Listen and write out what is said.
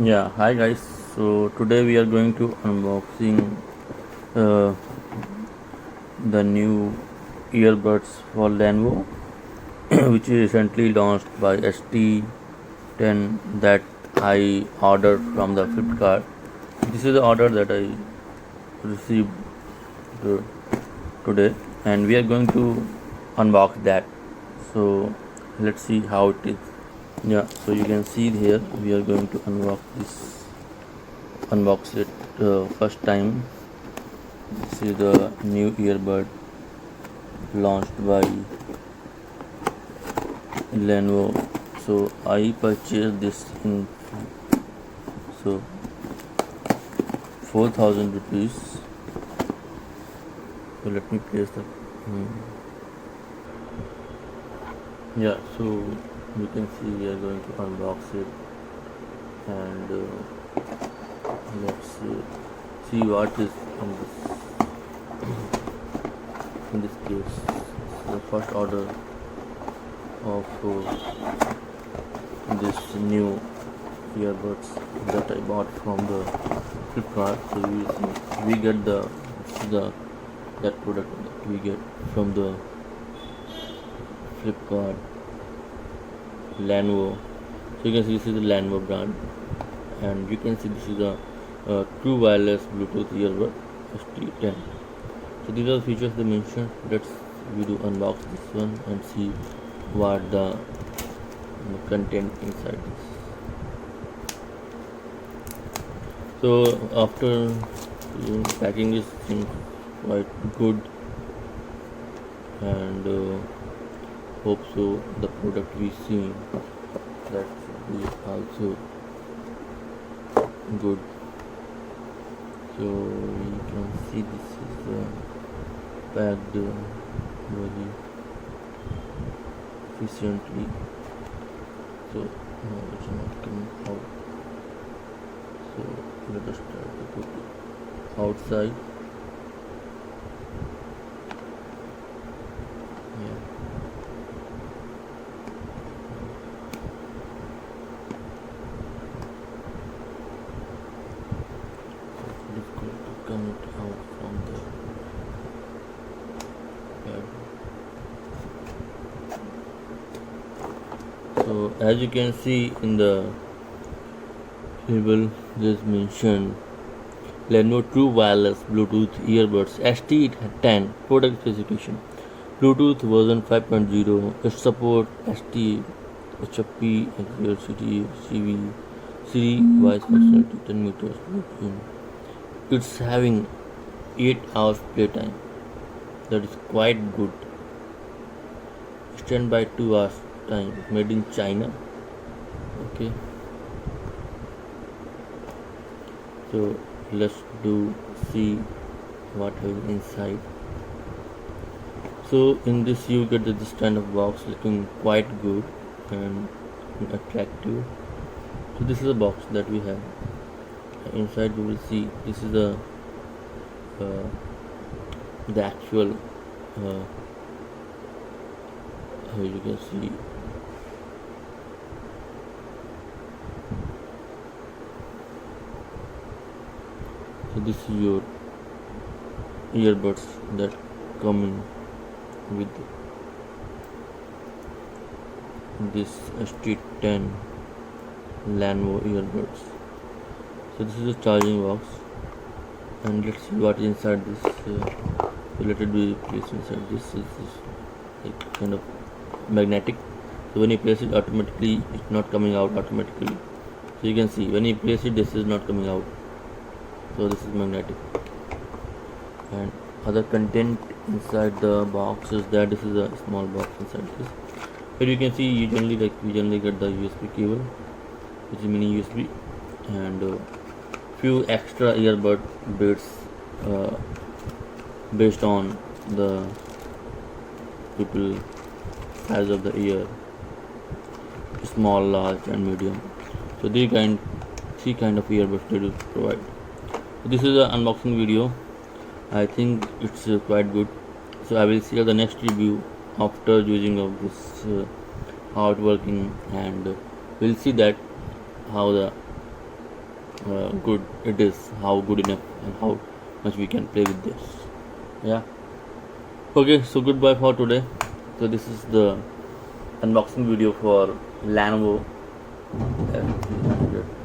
Yeah, hi guys. So today we are going to unboxing uh, the new earbuds for Lenovo, which is recently launched by HT10 that I ordered from the Flipkart. This is the order that I received uh, today, and we are going to unbox that. So let's see how it is. Yeah, so you can see here we are going to unbox it first time. This is the new earbud launched by Lenovo. So I purchased this in so 4,000 rupees. So let me place the yeah. So you can see we are going to unbox it and let's see what is in this case. The first order of this new earbuds that I bought from the Flipkart. So we get that product that we get from the Flipkart Lenovo. So you can see this is the Lenovo brand, and you can see this is a true wireless Bluetooth earbud HT10. So these are the features they mentioned. Let's we do unbox this one and see what the content inside this. So after packing is quite good, and hope so the product we see that should be also good. So you can see this is packed very efficiently. So no, it's not coming out. So let us try to put it outside. Yeah. So difficult to come it out from the pad. So as you can see in the label, just mentioned Lenovo True Wireless Bluetooth Earbuds HT10 product specification. Bluetooth version 5.0. It supports ST, HFP, XLCD, CV, Siri voice functionality 10 meters between. It's having 8 hours playtime. That is quite good. Standby 2 hours time. Made in China. Okay. So let's see what is inside. So in this you get this kind of box looking quite good and attractive. So this is a box that we have. Inside you will see this is the actual you can see so this is your earbuds that come in with this HT10 Lenovo earbuds. So this is a charging box, and let's see what is inside this. So let it be placed inside this. Is like kind of magnetic. So when you place it, automatically it's not coming out automatically. So you can see when you place it, this is not coming out. So this is magnetic, and other content inside the box is that this is a small box inside this. Here you can see we generally get the USB cable, which is mini USB, and few extra earbud bits based on the people size of the ear, small, large, and medium. So three kind of earbuds they do provide. So this is an unboxing video. I think it's quite good. So I will share the next review after using of this how it working, and we'll see that how the good it is, how good enough, and how much we can play with this. Yeah. Okay, so goodbye for today. So this is the unboxing video for Lenovo F300.